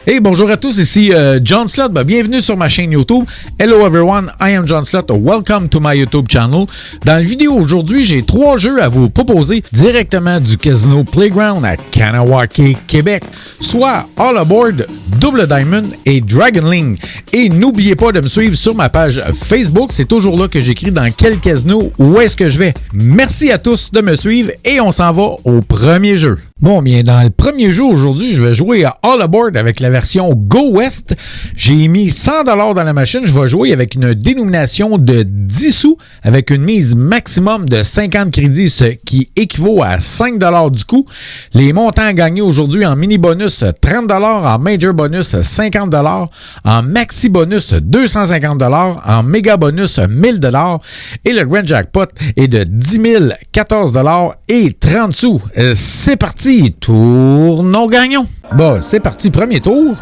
Hey, bonjour à tous, ici John Slott. Bienvenue sur ma chaîne YouTube. Hello everyone, I am John Slott. Welcome to my YouTube channel. Dans la vidéo aujourd'hui, j'ai 3 jeux à vous proposer directement du Casino Playground à Kahnawake, Québec, soit All Aboard, Double Diamond et Dragon Link. Et n'oubliez pas de me suivre sur ma page Facebook. C'est toujours là que j'écris dans quel casino, où est-ce que je vais. Merci à tous de me suivre et on s'en va au premier jeu. Bon, bien, dans le premier jeu aujourd'hui, je vais jouer à All Aboard avec la version Go West. J'ai mis 100$ dans la machine. Je vais jouer avec une dénomination de 10 sous avec une mise maximum de 50 crédits, ce qui équivaut à 5$ du coup. Les montants à gagner aujourd'hui en mini bonus 30$, en major bonus 50$, en maxi bonus 250$, en méga bonus 1000$ et le grand jackpot est de 10 000, 14$ et 30 sous. C'est parti! Tournons gagnons. Bon, c'est parti. Premier tour.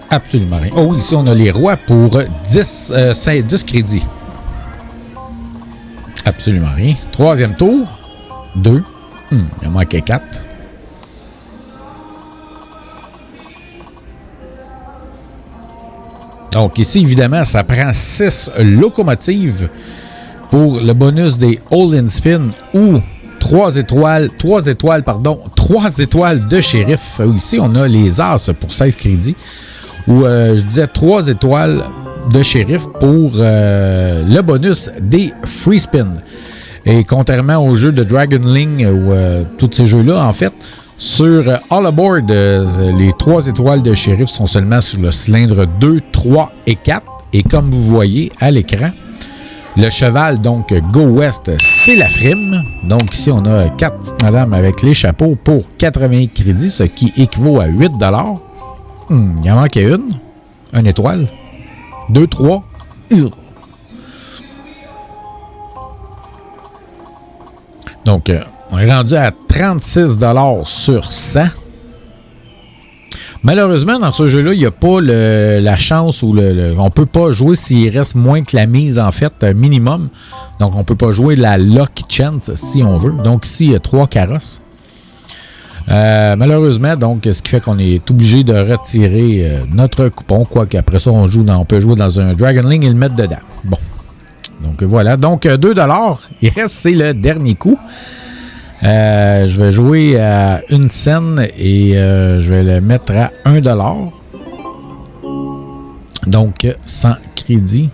Absolument rien. Oh oui, ici, on a les rois pour 10 crédits. Absolument rien. Troisième tour. 2. Il en manquait 4. Donc ici, évidemment, ça prend 6 locomotives pour le bonus des All-in Spin ou 3 étoiles de shérif. Ici, on a les As pour 16 crédits. Ou je disais 3 étoiles de shérif pour le bonus des free spin. Et contrairement au jeu de Dragon Link ou tous ces jeux-là, en fait, sur All Aboard, les 3 étoiles de shérif sont seulement sur le cylindre 2, 3 et 4. Et comme vous voyez à l'écran, le cheval, donc Go West, c'est la frime. Donc ici, on a 4 petites madames avec les chapeaux pour 80 crédits, ce qui équivaut à 8$. Il en manquait une. 1 étoile. 2, 3. Donc, on est rendu à 36$ sur 100. Malheureusement, dans ce jeu-là, il n'y a pas la chance ou on ne peut pas jouer s'il reste moins que la mise, en fait, minimum. Donc, on ne peut pas jouer la Lucky Chance si on veut. Donc, ici, il y a 3 carrosses. Malheureusement, donc, ce qui fait qu'on est obligé de retirer notre coupon. Quoique après ça, on peut jouer dans un Dragon Link et le mettre dedans. Bon. Donc, voilà. Donc, 2$. Il reste, c'est le dernier coup. Je vais jouer à une scène et je vais le mettre à 1$. Donc, 100 crédits.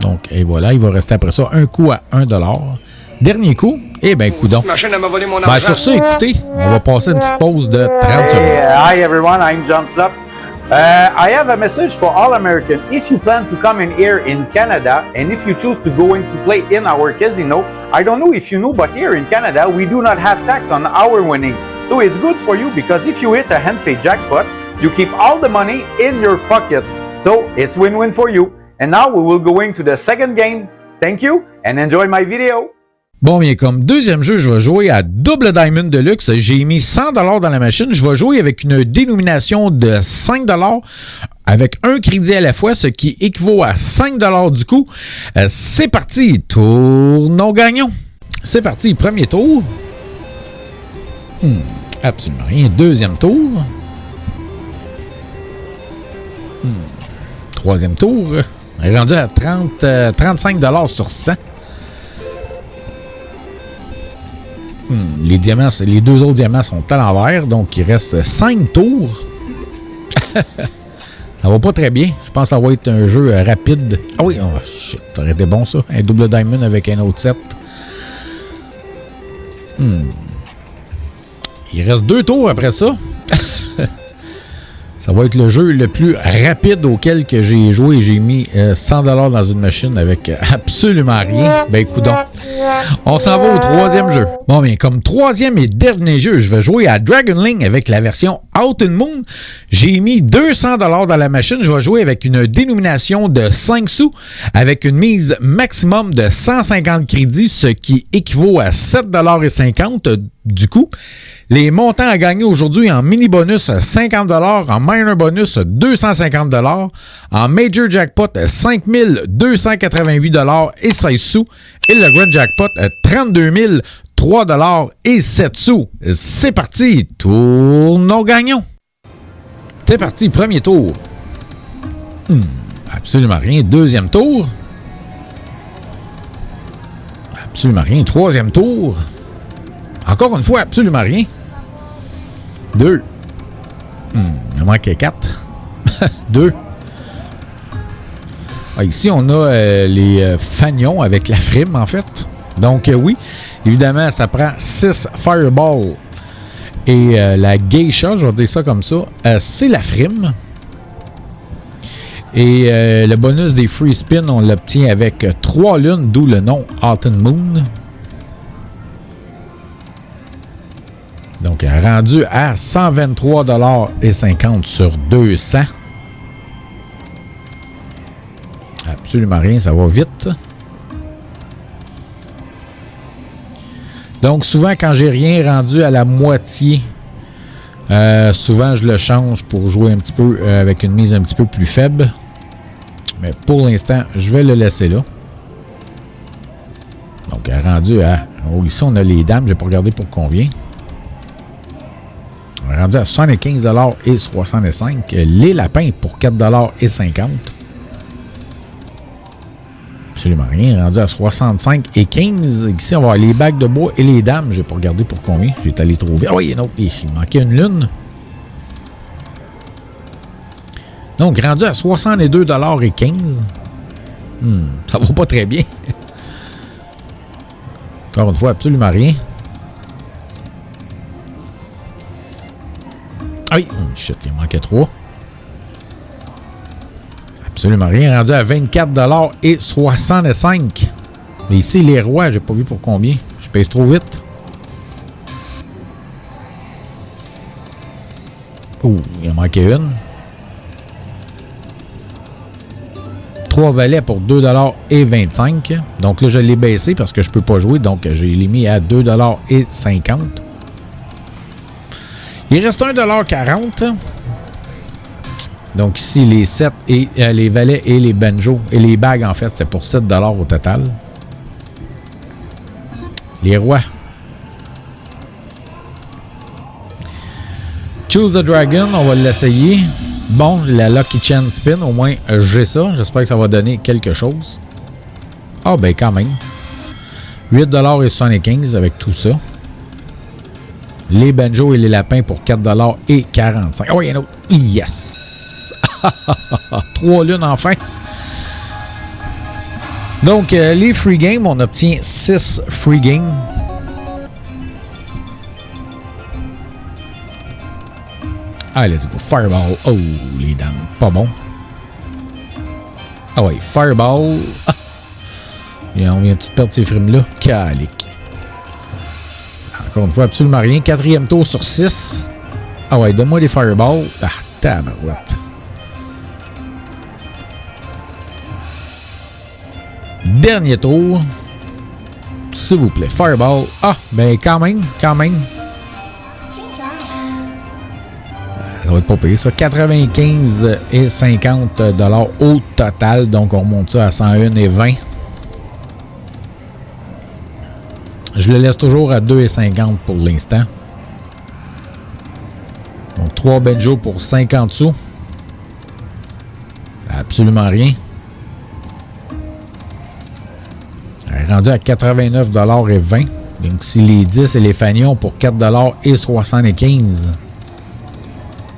Donc, et voilà, il va rester après ça un coup à 1$. Dernier coup, eh bien, coudonc. Sur ça, écoutez, on va passer une petite pause de 30 secondes. Hi everyone, I'm John Slott. I have a message for all Americans. If you plan to come in here in Canada, and if you choose to go in to play in our casino, I don't know if you know, but here in Canada, we do not have tax on our winning. So it's good for you because if you hit a hand-paid jackpot, you keep all the money in your pocket. So it's win-win for you. And now we will go into the second game. Thank you and enjoy my video. Bon, bien, comme deuxième jeu, je vais jouer à Double Diamond Deluxe. J'ai mis 100$ dans la machine. Je vais jouer avec une dénomination de 5$ avec un crédit à la fois, ce qui équivaut à 5$ du coup. C'est parti. Tournons gagnons. C'est parti. Premier tour. Absolument rien. Deuxième tour. Troisième tour. On est rendu à 35$ sur 100. Les diamants, les 2 autres diamants sont à l'envers, donc il reste 5 tours. Ça va pas très bien. Je pense que ça va être un jeu rapide. Ah oui, oh shit, ça aurait été bon ça. Un double diamond avec un autre set. Il reste 2 tours après ça. Ça va être le jeu le plus rapide auquel que j'ai joué. J'ai mis 100$ dans une machine avec absolument rien. Ben, coudonc. On s'en va au troisième jeu. Bon, bien, comme troisième et dernier jeu, je vais jouer à Dragon Link avec la version Out and Moon. J'ai mis 200$ dans la machine. Je vais jouer avec une dénomination de 5 sous avec une mise maximum de 150 crédits, ce qui équivaut à 7,50$ du coup. Les montants à gagner aujourd'hui en mini bonus 50$, en minor bonus 250$, en major jackpot 5288$ et 16 sous et le grand jackpot 32 003$ et 7 sous. C'est parti, tournons gagnons. C'est parti, premier tour. Absolument rien. Deuxième tour. Absolument rien. Troisième tour. Encore une fois, absolument rien. 2. Il en manquait 4. 2. Ici, on a les fanions avec la frime, en fait. Donc, oui, évidemment, ça prend 6 Fireball. Et la geisha, je vais dire ça comme ça, c'est la frime. Et le bonus des free spins, on l'obtient avec 3 lunes, d'où le nom Autumn Moon. Donc, rendu à 123,50$ sur 200. Absolument rien, ça va vite. Donc, souvent, quand j'ai rien rendu à la moitié, souvent, je le change pour jouer un petit peu avec une mise un petit peu plus faible. Mais pour l'instant, je vais le laisser là. Donc, rendu à... Oh, ici, on a les dames. Je n'ai pas regardé pour combien. On est rendu à 75,65$. Les lapins pour 4,50$. Absolument rien. Rendu à 65,15$. Ici, on va avoir les bagues de bois et les dames. Je n'ai pas regardé pour combien. J'ai allé trouver. Ah oui, il y a un autre. Il manquait une lune. Donc, rendu à 62,15$. Ça va pas très bien. Encore une fois, absolument rien. Ah oui, shit, il manquait 3. Absolument rien. Rendu à 24,65$. Mais ici, les rois, j'ai pas vu pour combien. Je pèse trop vite. Oh, il en manquait une. 3 valets pour 2,25$. Donc là, je l'ai baissé parce que je ne peux pas jouer. Donc, je l'ai mis à 2,50$. Il reste 1,40$. Donc ici, les 7 et les valets et les banjos. Et les bagues, en fait, c'était pour 7$ au total. Les rois. Choose the Dragon, on va l'essayer. Bon, la Lucky Chance Spin, au moins j'ai ça. J'espère que ça va donner quelque chose. Ah ben quand même. 8,75$ avec tout ça. Les banjos et les lapins pour 4,45$. Ah oui, il y en a un autre. Yes! 3 lunes enfin. Donc, les free games, on obtient 6 free games. Ah, let's go. Fireball. Oh, les dames. Pas bon. Ah ouais, Fireball. Ah. On vient de perdre ces frimes-là. Calique. Encore une fois, absolument rien. 4e tour sur 6. Ah ouais, donne-moi les Fireballs. Ah, tabarouette. Dernier tour. S'il vous plaît. Fireball. Ah, ben quand même. Ça va être pas payé, ça. 95,50$ au total. Donc, on remonte ça à 101,20$. Je le laisse toujours à 2,50$ pour l'instant. Donc, 3 banjos pour 50 sous. Absolument rien. Rendu à 89,20$. Donc, si les 10 et les fanions pour 4,75$.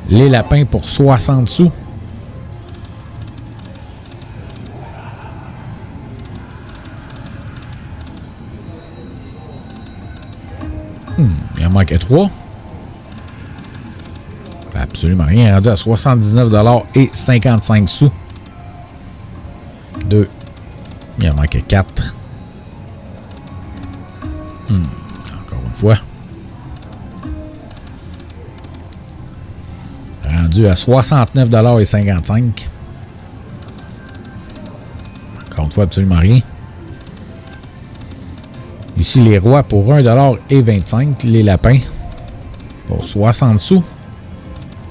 Les lapins pour 60 sous. Il en manquait 3. Absolument rien. Rendu à 79,55$. 2. Il en manquait 4. Encore une fois. Rendu à 69,55$. Encore une fois, absolument rien. Ici, les rois pour 1,25$. Les lapins pour 60 sous.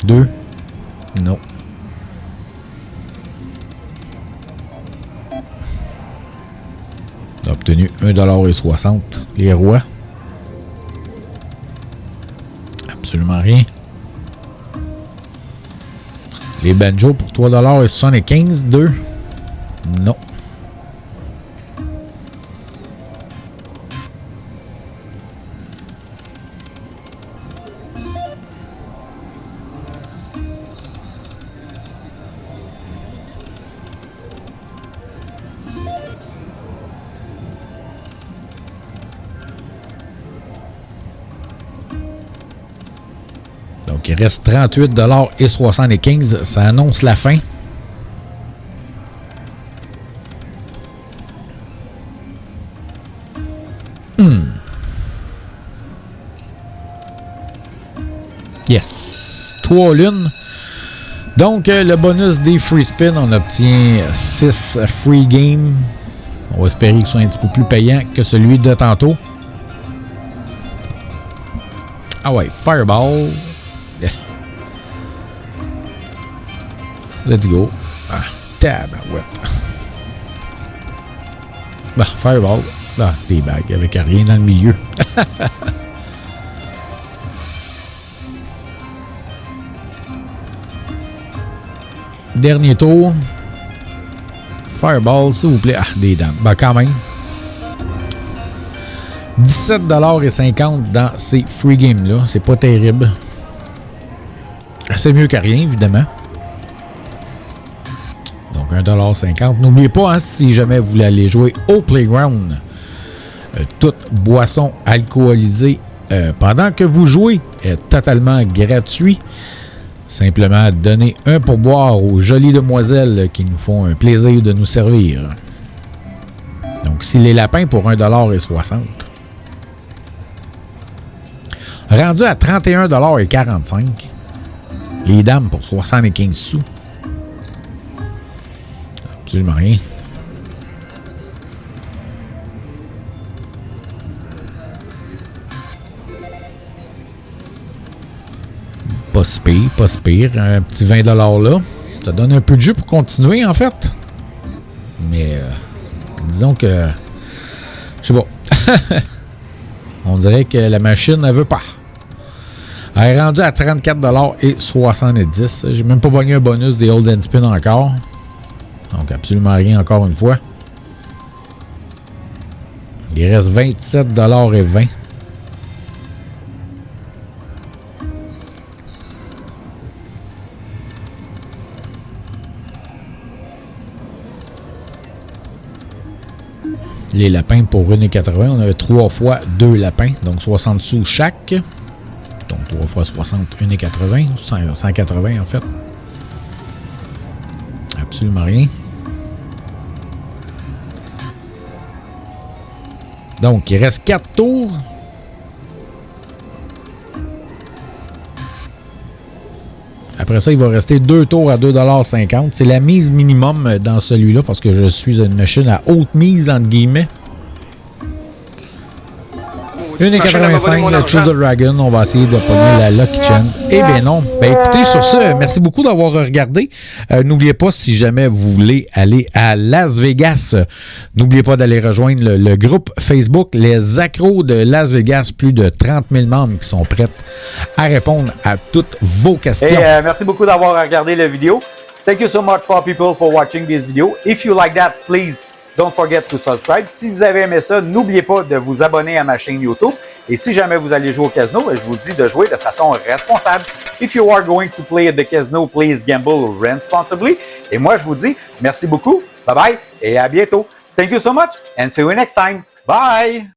2. Non. On a obtenu 1,60$. Les rois. Absolument rien. Les banjos pour 3,75 $. 2. Non. Donc, il reste 38,75 $. Ça annonce la fin. Yes. 3 lunes. Donc, le bonus des free spins, on obtient 6 free games. On va espérer qu'il soit un petit peu plus payant que celui de tantôt. Ah ouais, Fireball. Yeah. Let's go. Ah, tabarouette. Bah, Fireball. Ah, des bagues avec rien dans le milieu. Dernier tour. Fireball, s'il vous plaît. Ah, des dames. Ben, quand même. 17,50 $ dans ces free games-là. C'est pas terrible. C'est mieux que rien, évidemment. Donc, 1,50 $. N'oubliez pas, hein, si jamais vous voulez aller jouer au Playground, toute boisson alcoolisée pendant que vous jouez est totalement gratuit. Simplement donner un pourboire aux jolies demoiselles qui nous font un plaisir de nous servir. Donc, si les lapins pour 1,60 $. Rendu à 31,45 $. Les dames pour 75 sous. Absolument rien. Pas si pire, pas si pire. Un petit 20 $ là. Ça donne un peu de jeu pour continuer, en fait. Mais disons que... Je sais pas. On dirait que la machine ne veut pas. Elle est rendue à 34,70 $. J'ai même pas pogné un bonus des Hold and Spin encore. Donc, absolument rien encore une fois. Il reste 27,20 $. Les lapins pour 1,80 $. On avait 3 fois 2 lapins, donc 60 sous chaque. Donc 3 fois 60, 1,80 $. 180 en fait. Absolument rien. Donc il reste 4 tours. Après ça, il va rester 2 tours à 2,50 $. C'est la mise minimum dans celui-là parce que je suis une machine à haute mise, entre guillemets. 1,85 $, le Choose the Dragon. On va essayer de pogner la Lucky Chance. Eh bien non. Ben écoutez, sur ce, merci beaucoup d'avoir regardé. N'oubliez pas, si jamais vous voulez aller à Las Vegas, n'oubliez pas d'aller rejoindre le groupe Facebook Les Accros de Las Vegas. Plus de 30 000 membres qui sont prêts à répondre à toutes vos questions. Hey, merci beaucoup d'avoir regardé la vidéo. Thank you so much for people for watching this video. If you like that, please don't forget to subscribe. Si vous avez aimé ça, n'oubliez pas de vous abonner à ma chaîne YouTube. Et si jamais vous allez jouer au casino, je vous dis de jouer de façon responsable. If you are going to play at the casino, please gamble responsibly. Et moi, je vous dis merci beaucoup. Bye bye et à bientôt. Thank you so much and see you next time. Bye!